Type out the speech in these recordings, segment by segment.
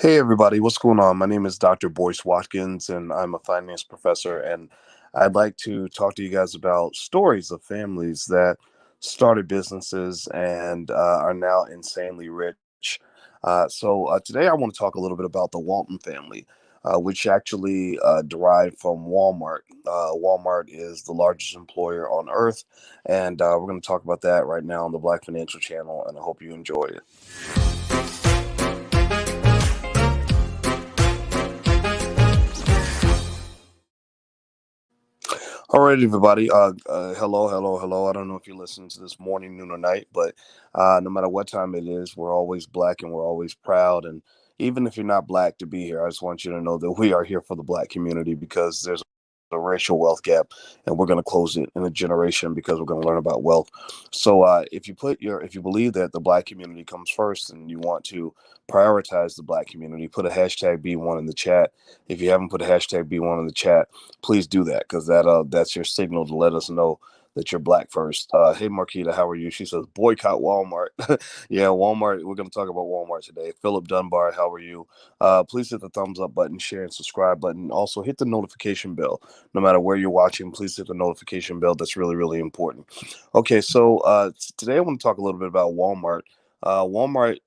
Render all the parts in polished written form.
Hey everybody, what's going on? My name is Dr. Boyce Watkins, and I'm a finance professor. And I'd like to talk to you guys about stories of families that started businesses and are now insanely rich. So today I want to talk a little bit about the Walton family, which actually derived from Walmart. Walmart is the largest employer on earth, and we're going to talk about that right now on the Black Financial Channel, and I hope you enjoy it. All right, everybody. Hello, hello, hello. I don't know if you're listening to this morning, noon, or night, but no matter what time it is, we're always black and we're always proud. And even if you're not black to be here, I just want you to know that we are here for the black community because there's a racial wealth gap, and we're going to close it in a generation because we're going to learn about wealth. So, if you believe that the black community comes first and you want to prioritize the black community, put a hashtag B1 in the chat. If you haven't put a hashtag B1 in the chat, please do that because that's your signal to let us know that you're black first. Hey Marquita, how are you? She says boycott Walmart. Yeah, Walmart. We're going to talk about Walmart today. Philip Dunbar, how are you? Please hit the thumbs up button, share, and subscribe button. Also hit the notification bell. No matter where you're watching, please hit the notification bell. That's really, really important. Okay, so today I want to talk a little bit about Walmart. Walmart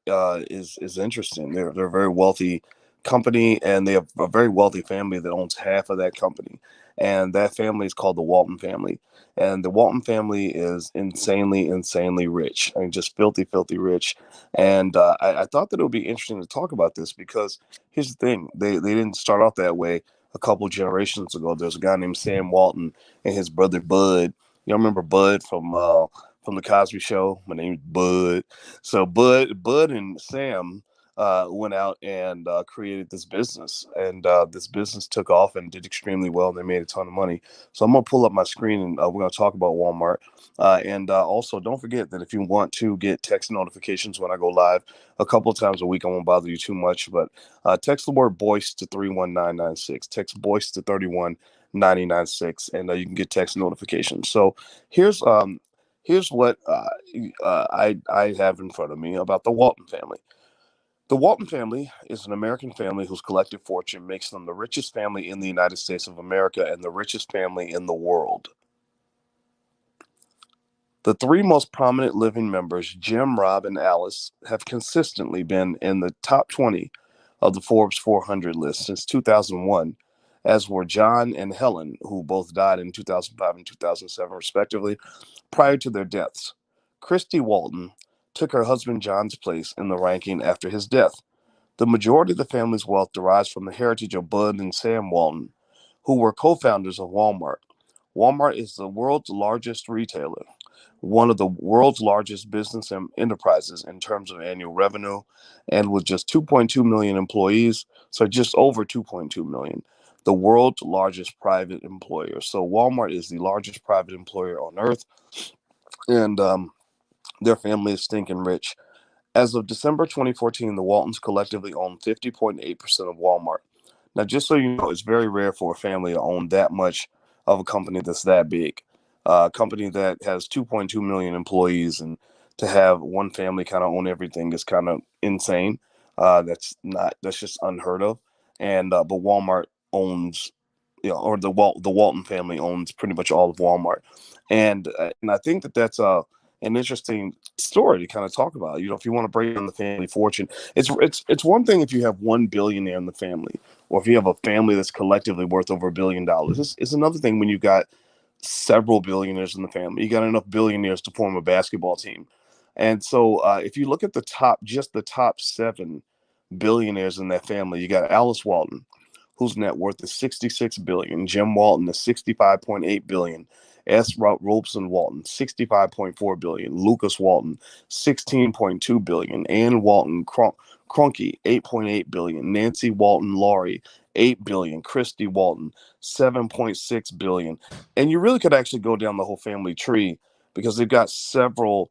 is interesting. They're a very wealthy company, and they have a very wealthy family that owns half of that company, and that family is called the Walton family. And the Walton family is insanely rich. I mean, just filthy rich. And I thought that it would be interesting to talk about this because here's the thing: they didn't start out that way. A couple generations ago, there's a guy named Sam Walton and his brother Bud. You all remember Bud from the Cosby Show? My name's Bud. So Bud and Sam went out and created this business, and this business took off and did extremely well, and they made a ton of money. So I'm gonna pull up my screen, and we're gonna talk about Walmart. And also, don't forget that if you want to get text notifications when I go live a couple of times a week, I won't bother you too much, but text the word "Boyce" to 31996. Text "Boyce" to 31996, and you can get text notifications. So here's um here's what I have in front of me about the Walton family. The Walton family is an American family whose collective fortune makes them the richest family in the United States of America and the richest family in the world. The three most prominent living members, Jim, Rob, and Alice, have consistently been in the top 20 of the Forbes 400 list since 2001, as were John and Helen, who both died in 2005 and 2007, respectively, prior to their deaths. Christy Walton took her husband John's place in the ranking after his death. The majority of the family's wealth derives from the heritage of Bud and Sam Walton, who were co founders of Walmart. Walmart is the world's largest retailer, one of the world's largest business enterprises in terms of annual revenue, and with just 2.2 million employees, so just over 2.2 million, the world's largest private employer. So Walmart is the largest private employer on earth, and their family is stinking rich. As of December 2014, the Waltons collectively own 50.8% of Walmart. Now, just so you know, it's very rare for a family to own that much of a company that's that big. A company that has 2.2 million employees, and to have one family kind of own everything is kind of insane. That's just unheard of. And but Walmart owns, or the Walton family owns pretty much all of Walmart, and I think that that's an interesting story to kind of talk about. If you want to break down the family fortune, it's one thing if you have one billionaire in the family, or if you have a family that's collectively worth over $1 billion. It's another thing when you got several billionaires in the family. You got enough billionaires to form a basketball team. And so, if you look at just the top seven billionaires in that family, you got Alice Walton, whose net worth is 66 billion. Jim Walton is 65.8 billion. S. Robeson Walton, 65.4 billion. Lucas Walton, 16.2 billion. Ann Walton Cronky, 8.8 billion. Nancy Walton Laurie, 8 billion. Christy Walton, 7.6 billion. And you really could actually go down the whole family tree because they've got several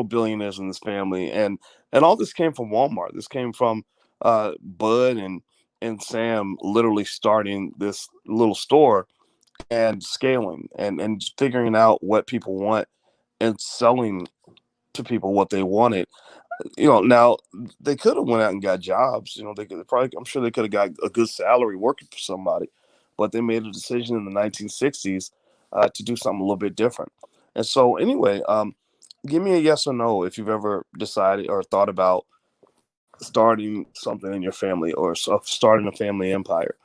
billionaires in this family, and all this came from Walmart. This came from Bud and Sam literally starting this little store and scaling and figuring out what people want and selling to people what they wanted. Now they could have went out and got jobs. They could probably, I'm sure they could have got a good salary working for somebody, but they made a decision in the 1960s to do something a little bit different. And so, anyway, give me a yes or no if you've ever decided or thought about starting something in your family or starting a family empire.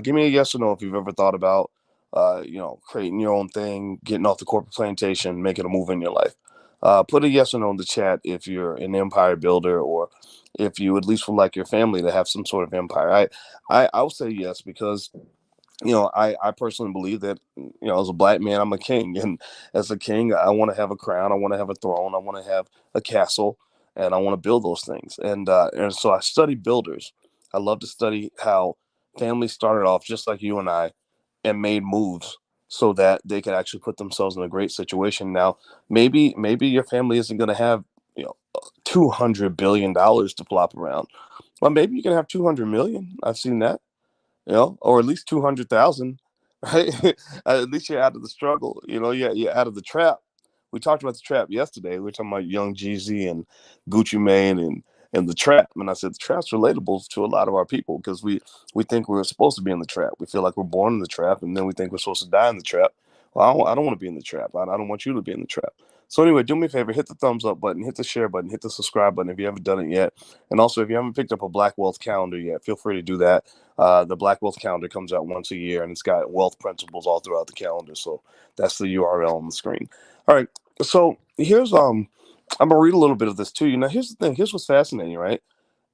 Give me a yes or no if you've ever thought about, creating your own thing, getting off the corporate plantation, making a move in your life. Put a yes or no in the chat if you're an empire builder or if you at least would like your family to have some sort of empire. I would say yes because I personally believe that, as a black man, I'm a king. And as a king, I want to have a crown. I want to have a throne. I want to have a castle. And I want to build those things. And so I study builders. I love to study how families started off just like you and I and made moves so that they could actually put themselves in a great situation. Now, maybe your family isn't going to have, $200 billion to flop around. Well, maybe you can have 200 million. I've seen that, or at least 200,000, right? At least you're out of the struggle. You're out of the trap. We talked about the trap yesterday. We were talking about Young Jeezy and Gucci Mane and the trap. And I said the trap's relatable to a lot of our people because we think we're supposed to be in the trap. We feel like we're born in the trap, and then we think we're supposed to die in the trap. Well, I don't want to be in the trap. I don't want you to be in the trap. So anyway, do me a favor, hit the thumbs up button, hit the share button, hit the subscribe button if you haven't done it yet. And also, if you haven't picked up a Black Wealth calendar yet, feel free to do that. The Black Wealth calendar comes out once a year, and it's got wealth principles all throughout the calendar. So that's the URL on the screen. All right. So here's I'm gonna read a little bit of this to you. Now here's the thing. Here's what's fascinating, right?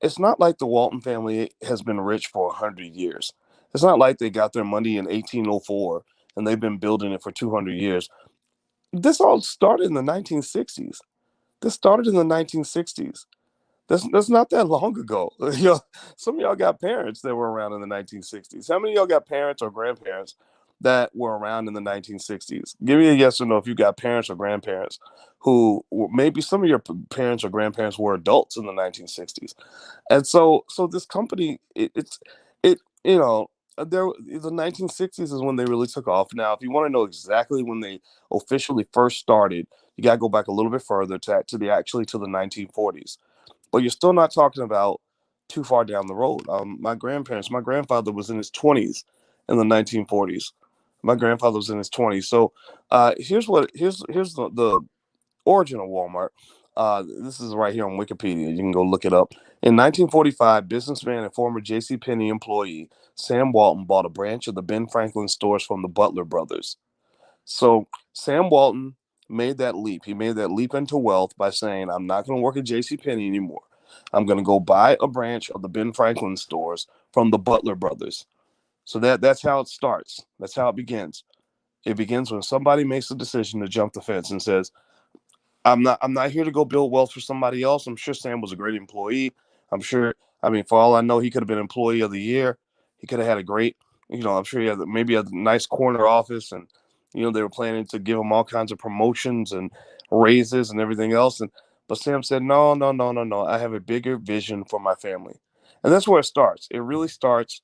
It's not like the Walton family has been rich for 100 years. It's not like they got their money in 1804 and they've been building it for 200 years. This all started in the 1960s. This started in the 1960s. That's not that long ago. Some of y'all got parents that were around in the 1960s. How many of y'all got parents or grandparents that were around in the 1960s? Give me a yes or no if you got parents or grandparents who maybe some of your parents or grandparents were adults in the 1960s. And so this company, it there the 1960s is when they really took off. Now, if you want to know exactly when they officially first started, you got to go back a little bit further to the 1940s, but you're still not talking about too far down the road. My grandfather was in his 20s in the 1940s. My grandfather was in his 20s. So here's the origin of Walmart. This is right here on Wikipedia. You can go look it up. In 1945, businessman and former J.C. Penney employee Sam Walton bought a branch of the Ben Franklin stores from the Butler brothers. So Sam Walton made that leap. He made that leap into wealth by saying, "I'm not going to work at J.C. Penney anymore. I'm going to go buy a branch of the Ben Franklin stores from the Butler brothers." So that's how it starts. That's how it begins. It begins when somebody makes a decision to jump the fence and says, I'm not here to go build wealth for somebody else. I'm sure Sam was a great employee. I'm sure, I mean, for all I know, he could have been employee of the year. He could have had a great, I'm sure he had maybe a nice corner office, and they were planning to give him all kinds of promotions and raises and everything else. And but Sam said, "No, no, no, no, no. I have a bigger vision for my family." And that's where it starts. It really starts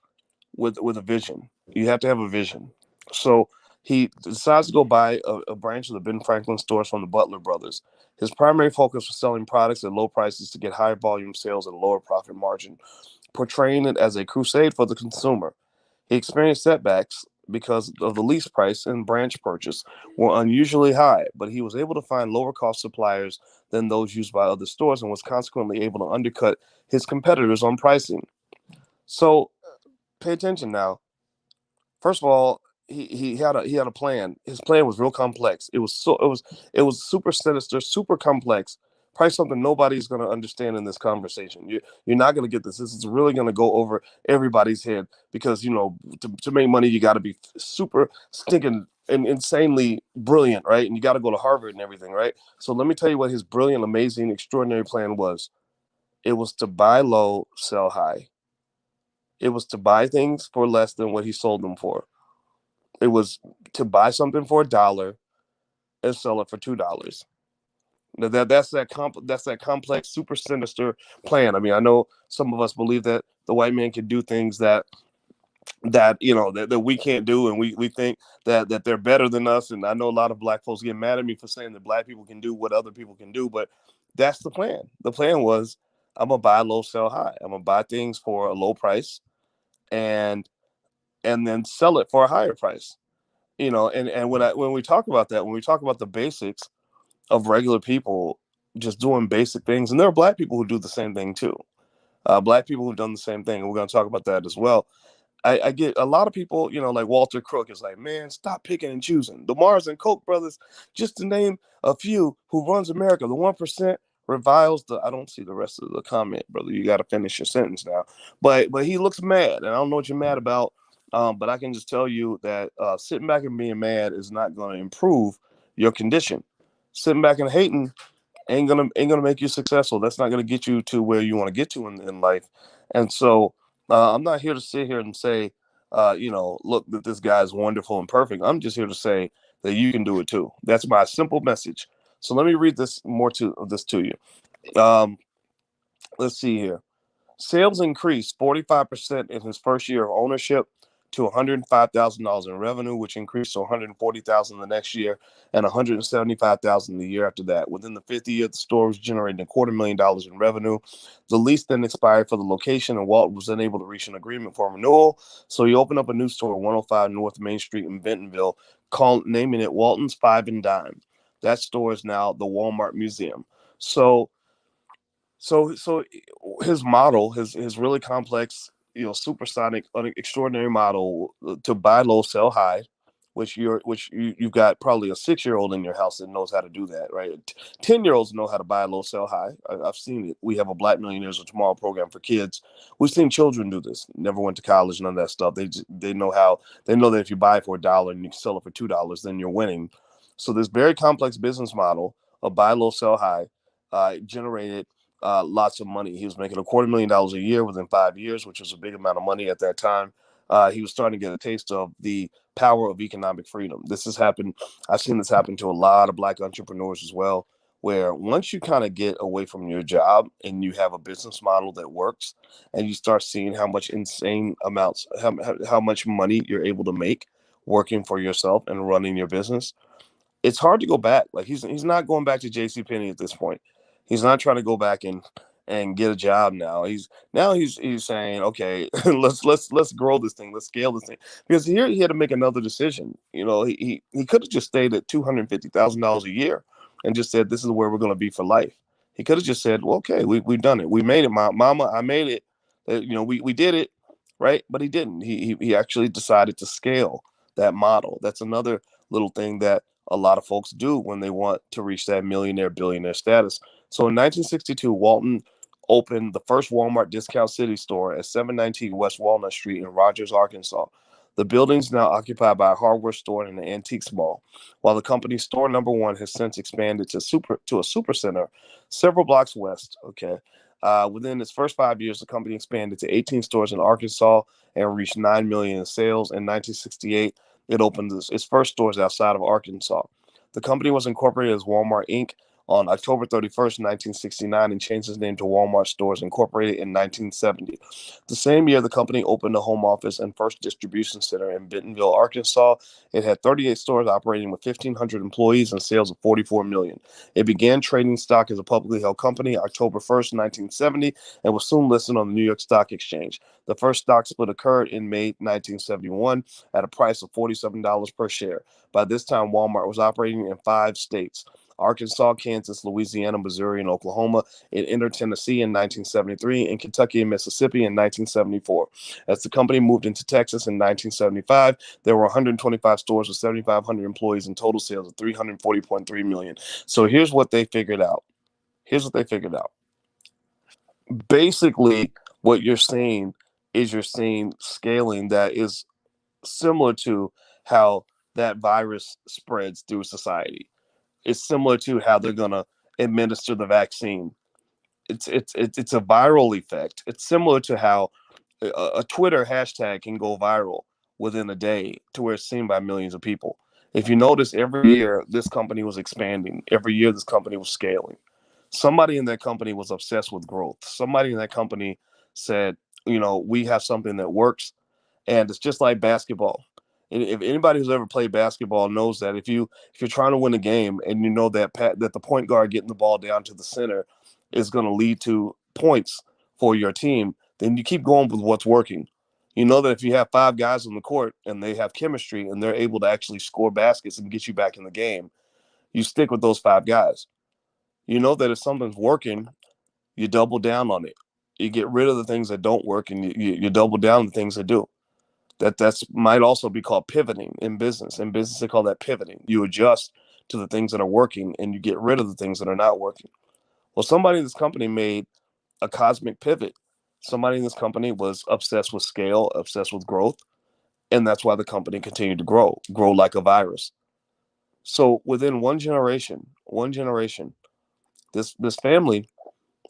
with a vision. You have to have a vision. So he decides to go buy a branch of the Ben Franklin stores from the Butler brothers. His primary focus was selling products at low prices to get higher volume sales and lower profit margin, portraying it as a crusade for the consumer. He experienced setbacks because of the lease price and branch purchase were unusually high, but he was able to find lower cost suppliers than those used by other stores and was consequently able to undercut his competitors on pricing. So pay attention now. First of all, he had a plan. His plan was real complex. It was super sinister, super complex. Probably something nobody's going to understand in this conversation. You're not going to get this. This is really going to go over everybody's head because to make money you got to be super stinking and insanely brilliant, right? And you got to go to Harvard and everything, right? So let me tell you what his brilliant, amazing, extraordinary plan was. It was to buy low, sell high. It was to buy things for less than what he sold them for. It was to buy something for $1 and sell it for $2. That's that complex, super sinister plan. I mean, I know some of us believe that the white man can do things that we can't do, and we think that they're better than us. And I know a lot of black folks get mad at me for saying that black people can do what other people can do, but That's the plan. The plan was, I'm gonna buy low, sell high. I'm gonna buy things for a low price, and then sell it for a higher price. And when we talk about that, when we talk about the basics of regular people just doing basic things, and there are black people who do the same thing too. Black people who've done the same thing, and we're going to talk about that as well. I get a lot of people, like Walter Crook is like, man, stop picking and choosing. The Mars and Koch brothers, just to name a few, who runs America. The 1% reviles the. I don't see the rest of the comment, brother. You got to finish your sentence now. But he looks mad, and I don't know what you're mad about. But I can just tell you that sitting back and being mad is not going to improve your condition. Sitting back and hating ain't gonna make you successful. That's not gonna get you to where you want to get to in life. And so I'm not here to sit here and say, look, that this guy is wonderful and perfect. I'm just here to say that you can do it too. That's my simple message. So let me read this to you. Let's see here. Sales increased 45% in his first year of ownership to $105,000 in revenue, which increased to $140,000 the next year and $175,000 the year after that. Within the fifth year, the store was generating $250,000 in revenue. The lease then expired for the location, and Walton was unable to reach an agreement for renewal. So he opened up a new store at 105 North Main Street in Bentonville, naming it Walton's Five and Dime. That store is now the Walmart Museum. So his model, his really complex, supersonic, extraordinary model to buy low, sell high, you've got probably a 6-year-old in your house that knows how to do that, right? 10-year-olds know how to buy low, sell high. I've seen it. We have a Black Millionaires of Tomorrow program for kids. We've seen children do this. Never went to college, none of that stuff. They know how. They know that if you buy it for $1 and you sell it for $2, then you're winning. So this very complex business model of buy low, sell high generated lots of money. He was making $250,000 a year within 5 years, which was a big amount of money at that time. He was starting to get a taste of the power of economic freedom. This has happened. I've seen this happen to a lot of Black entrepreneurs as well, where once you kind of get away from your job and you have a business model that works, and you start seeing how much insane amounts, how much money you're able to make working for yourself and running your business, it's hard to go back. Like he's not going back to J.C. Penney at this point. He's not trying to go back and get a job now. He's saying, okay, let's grow this thing, let's scale this thing. Because here he had to make another decision. He could have just stayed at $250,000 a year and just said, this is where we're going to be for life. He could have just said, well, okay, we've done it, we made it, mama, I made it. We did it, right? But he didn't. He actually decided to scale that model. That's another little thing that a lot of folks do when they want to reach that millionaire billionaire status. So in 1962, Walton opened the first Walmart Discount City store at 719 West Walnut Street in Rogers, Arkansas. The building is now occupied by a hardware store and an antiques mall, while the company's store number one has since expanded to a super center several blocks west. Okay. Within its first 5 years, the company expanded to 18 stores in Arkansas and reached $9 million in sales. In 1968, it opened its first stores outside of Arkansas. The company was incorporated as Walmart Inc. on October 31st, 1969, and changed its name to Walmart Stores Incorporated in 1970. The same year, the company opened a home office and first distribution center in Bentonville, Arkansas. It had 38 stores operating with 1,500 employees and sales of $44 million. It began trading stock as a publicly held company October 1st, 1970, and was soon listed on the New York Stock Exchange. The first stock split occurred in May 1971 at a price of $47 per share. By this time, Walmart was operating in 5 states: Arkansas, Kansas, Louisiana, Missouri, and Oklahoma. It entered Tennessee in 1973 and Kentucky and Mississippi in 1974. As the company moved into Texas in 1975, there were 125 stores with 7,500 employees and total sales of $340.3 million. So here's what they figured out. Basically, what you're seeing scaling that is similar to how that virus spreads through society. It's similar to how they're gonna administer the vaccine. It's a viral effect. It's similar to how a Twitter hashtag can go viral within a day to where it's seen by millions of people. If you notice, every year this company was expanding. Every year this company was scaling. Somebody in that company was obsessed with growth. Somebody in that company said, we have something that works, and it's just like basketball. And if anybody who's ever played basketball knows that if you're trying to win a game and you know that the point guard getting the ball down to the center is going to lead to points for your team, then you keep going with what's working. You know that if you have five guys on the court and they have chemistry and they're able to actually score baskets and get you back in the game, you stick with those five guys. You know that if something's working, you double down on it. You get rid of the things that don't work and you double down on the things that do. That's might also be called pivoting in business. In business, they call that pivoting. You adjust to the things that are working and you get rid of the things that are not working. Well, somebody in this company made a cosmic pivot. Somebody in this company was obsessed with scale, obsessed with growth, and that's why the company continued to grow like a virus. So within one generation, this family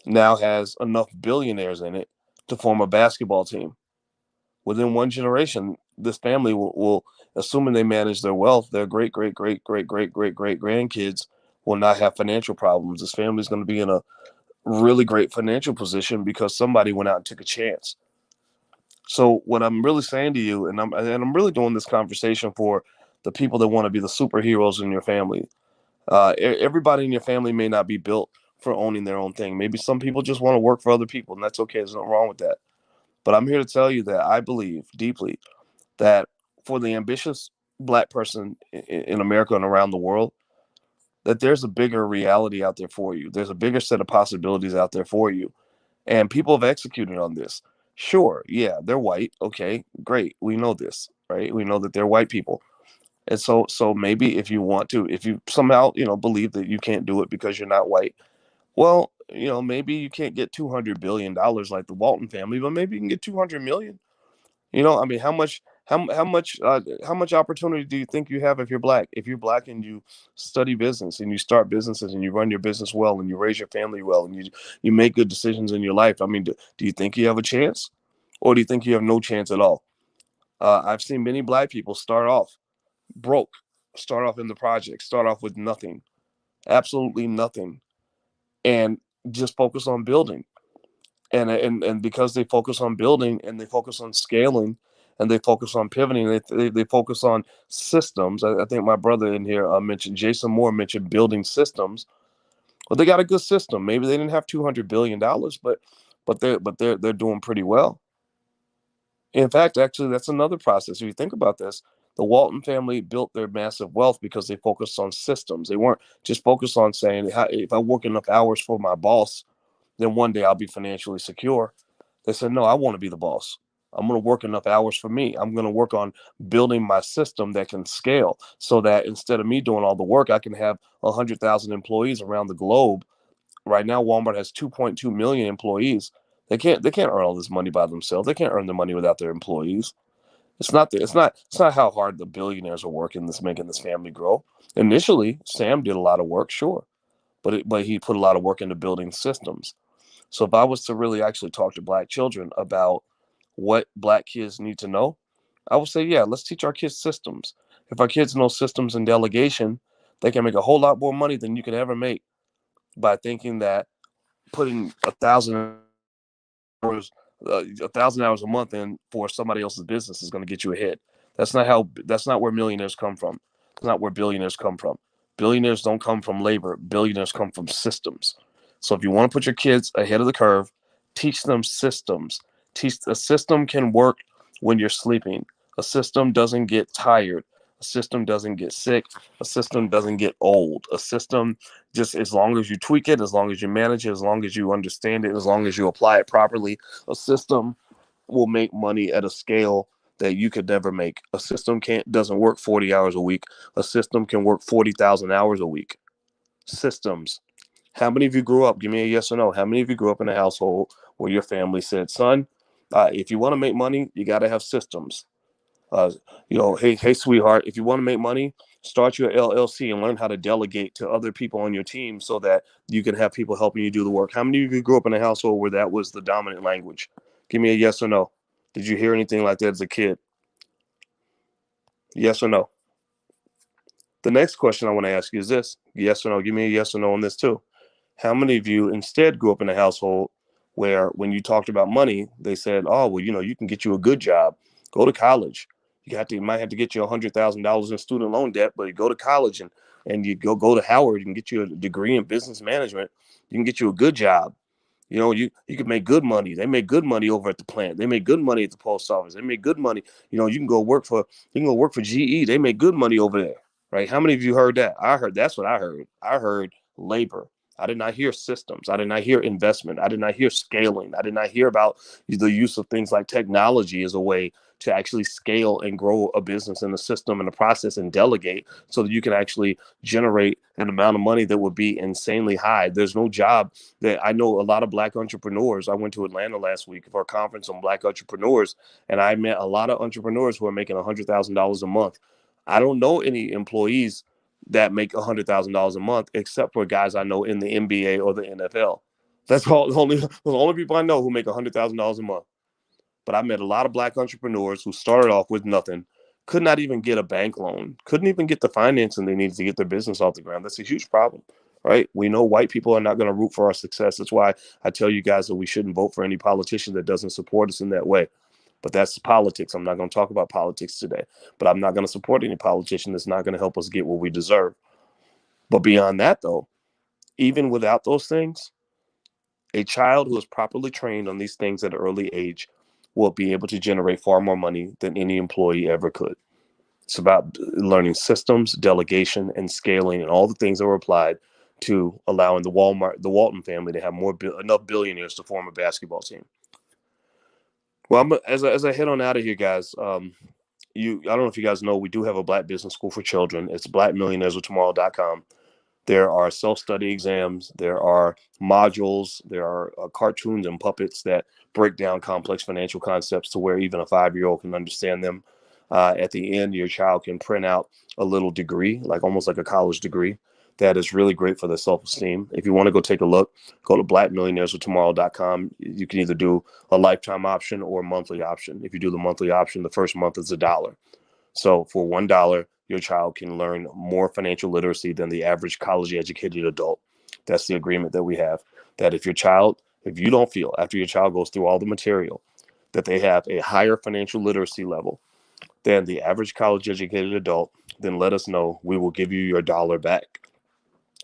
now has enough billionaires in it to form a basketball team. Within one generation, this family will assuming they manage their wealth, their great grandkids will not have financial problems. This family is going to be in a really great financial position because somebody went out and took a chance. So what I'm really saying to you, and I'm really doing this conversation for the people that want to be the superheroes in your family. Everybody in your family may not be built for owning their own thing. Maybe some people just want to work for other people, and that's okay. There's nothing wrong with that. But I'm here to tell you that I believe deeply that for the ambitious black person in America and around the world, that there's a bigger reality out there for you. There's a bigger set of possibilities out there for you. And people have executed on this. Sure, yeah, they're white. Okay, great. We know this, right? We know that they're white people. And so maybe if you want to, if you somehow, believe that you can't do it because you're not white, well, maybe you can't get $200 billion like the Walton family, but maybe you can get 200 million. I mean, how much opportunity do you think you have if you're black? If you're black and you study business and you start businesses and you run your business well and you raise your family well and you make good decisions in your life. I mean, do you think you have a chance, or do you think you have no chance at all? I've seen many black people start off broke, start off in the project, start off with nothing, absolutely nothing, and just focus on building. And because they focus on building and they focus on scaling and they focus on pivoting, they focus on systems. I think my brother in here mentioned, Jason Moore mentioned building systems. Well, they got a good system. Maybe they didn't have $200 billion, but they're doing pretty well. In fact, actually, that's another process. If you think about this, the Walton family built their massive wealth because they focused on systems. They weren't just focused on saying, if I work enough hours for my boss, then one day I'll be financially secure. They said, no, I want to be the boss. I'm going to work enough hours for me. I'm going to work on building my system that can scale so that instead of me doing all the work, I can have 100,000 employees around the globe. Right now, Walmart has 2.2 million employees. They can't earn all this money by themselves. They can't earn the money without their employees. It's not how hard the billionaires are working that's making this family grow. Initially, Sam did a lot of work, sure, but he put a lot of work into building systems. So if I was to really actually talk to black children about what black kids need to know, I would say, yeah, let's teach our kids systems. If our kids know systems and delegation, they can make a whole lot more money than you could ever make by thinking that putting 1,000 hours a month in for somebody else's business is going to get you ahead. That's not where millionaires come from. That's not where billionaires come from. Billionaires don't come from labor. Billionaires come from systems. So if you want to put your kids ahead of the curve, teach them systems. Teach a system can work when you're sleeping. A system doesn't get tired. A system doesn't get sick. A system doesn't get old. A system, just as long as you tweak it, as long as you manage it, as long as you understand it, as long as you apply it properly, a system will make money at a scale that you could never make. A system can't doesn't work 40 hours a week. A system can work 40,000 hours a week. Systems. How many of you grew up? Give me a yes or no. How many of you grew up in a household where your family said, "Son, if you want to make money, you got to have systems." Uh, hey, sweetheart, if you want to make money, start your LLC and learn how to delegate to other people on your team so that you can have people helping you do the work. How many of you grew up in a household where that was the dominant language? Give me a yes or no. Did you hear anything like that as a kid? Yes or no? The next question I want to ask you is this: yes or no? Give me a yes or no on this too. How many of you instead grew up in a household where when you talked about money, they said, oh, well, you can get you a good job, go to college. You might have to get you $100,000 in student loan debt, but you go to college and you go to Howard and get you a degree in business management. You can get you a good job. You can make good money. They make good money over at the plant. They make good money at the post office. They make good money. You can go work for GE. They make good money over there, right? How many of you heard that? That's what I heard. I heard labor. I did not hear systems. I did not hear investment. I did not hear scaling. I did not hear about the use of things like technology as a way to actually scale and grow a business and a system and a process and delegate so that you can actually generate an amount of money that would be insanely high. There's no job that I know a lot of Black entrepreneurs. I went to Atlanta last week for a conference on Black entrepreneurs, and I met a lot of entrepreneurs who are making $100,000 a month. I don't know any employees that make $100,000 a month, except for guys I know in the NBA or the NFL. That's all. The only people I know who make $100,000 a month. But I met a lot of Black entrepreneurs who started off with nothing, could not even get a bank loan, couldn't even get the financing they needed to get their business off the ground. That's a huge problem, right? We know white people are not going to root for our success. That's why I tell you guys that we shouldn't vote for any politician that doesn't support us in that way. But that's politics. I'm not going to talk about politics today. But I'm not going to support any politician that's not going to help us get what we deserve. But beyond that, though, even without those things, a child who is properly trained on these things at an early age will be able to generate far more money than any employee ever could. It's about learning systems, delegation, and scaling, and all the things that were applied to allowing the Walton family to have enough billionaires to form a basketball team. Well, as I head on out of here, guys, I don't know if you guys know, we do have a Black business school for children. It's blackmillionairesoftomorrow.com. There are self-study exams. There are modules. There are cartoons and puppets that break down complex financial concepts to where even a 5-year-old can understand them. At the end, your child can print out a little degree, like almost like a college degree, that is really great for their self-esteem. If you want to go take a look, go to blackmillionairesoftomorrow.com. You can either do a lifetime option or a monthly option. If you do the monthly option, the first month is $1. So for $1, your child can learn more financial literacy than the average college-educated adult. That's the agreement that we have. That if you don't feel after your child goes through all the material that they have a higher financial literacy level than the average college-educated adult, then let us know. We will give you your $1 back.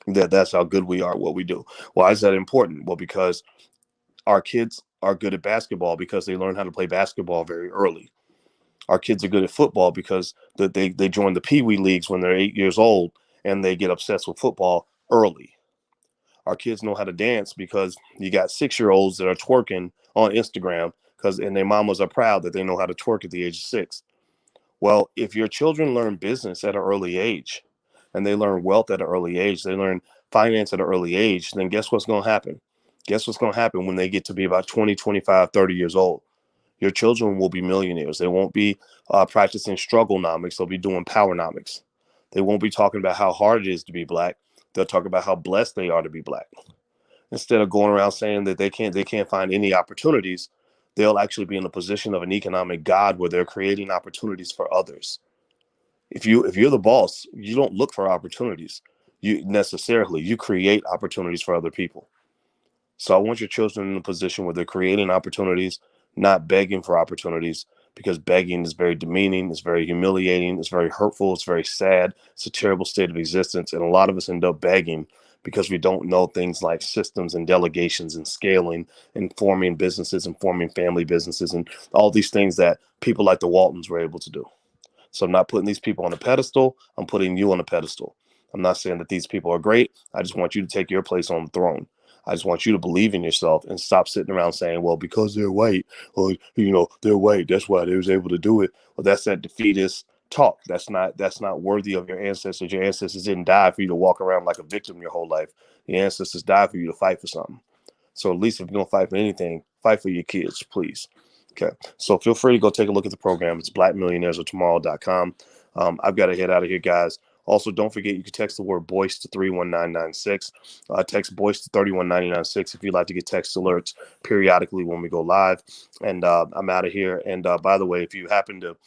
That's how good we are at what we do. Why is that important? Well, because our kids are good at basketball because they learn how to play basketball very early. Our kids are good at football because they join the Pee Wee leagues when they're 8 years old and they get obsessed with football early. Our kids know how to dance because you got 6-year-olds that are twerking on Instagram and their mamas are proud that they know how to twerk at the age of 6. Well, if your children learn business at an early age and they learn wealth at an early age, they learn finance at an early age, then guess what's going to happen? Guess what's going to happen when they get to be about 20, 25, 30 years old? Your children will be millionaires. They won't be practicing strugglenomics. They'll be doing powernomics. They won't be talking about how hard it is to be Black. They'll talk about how blessed they are to be Black. Instead of going around saying that they can't find any opportunities, they'll actually be in a position of an economic god where they're creating opportunities for others. If you're the boss, you don't look for opportunities. You create opportunities for other people. So I want your children in a position where they're creating opportunities, not begging for opportunities, because begging is very demeaning, it's very humiliating, it's very hurtful, it's very sad, it's a terrible state of existence. And a lot of us end up begging because we don't know things like systems and delegations and scaling and forming businesses and forming family businesses and all these things that people like the Waltons were able to do. So I'm not putting these people on a pedestal. I'm putting you on a pedestal. I'm not saying that these people are great. I just want you to take your place on the throne. I just want you to believe in yourself and stop sitting around saying, well, because they're white, or, they're white, that's why they was able to do it. Well, that's that defeatist talk. That's not worthy of your ancestors. Your ancestors didn't die for you to walk around like a victim your whole life. Your ancestors died for you to fight for something. So at least if you're going to fight for anything, fight for your kids, please. Okay. So feel free to go take a look at the program. It's blackmillionairesoftomorrow.com. I've got to head out of here, guys. Also, don't forget, you can text the word Boyce to 31996. Text Boyce to 31996 if you'd like to get text alerts periodically when we go live. And I'm out of here. And by the way, if you happen to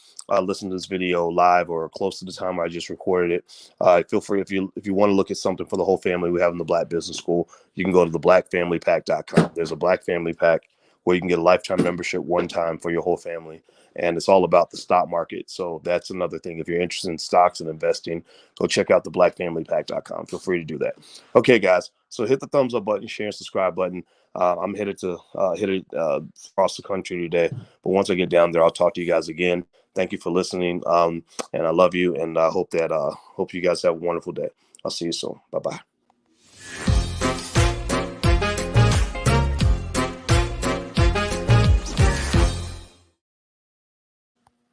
listen to this video live or close to the time I just recorded it, feel free, if you want to look at something for the whole family we have in the Black Business School, you can go to theblackfamilypack.com. There's a Black Family Pack where you can get a lifetime membership one time for your whole family. And it's all about the stock market. So that's another thing. If you're interested in stocks and investing, go check out the blackfamilypack.com. Feel free to do that. Okay, guys. So hit the thumbs up button, share, and subscribe button. I'm headed to across the country today. But once I get down there, I'll talk to you guys again. Thank you for listening. And I love you. And I hope you guys have a wonderful day. I'll see you soon. Bye-bye.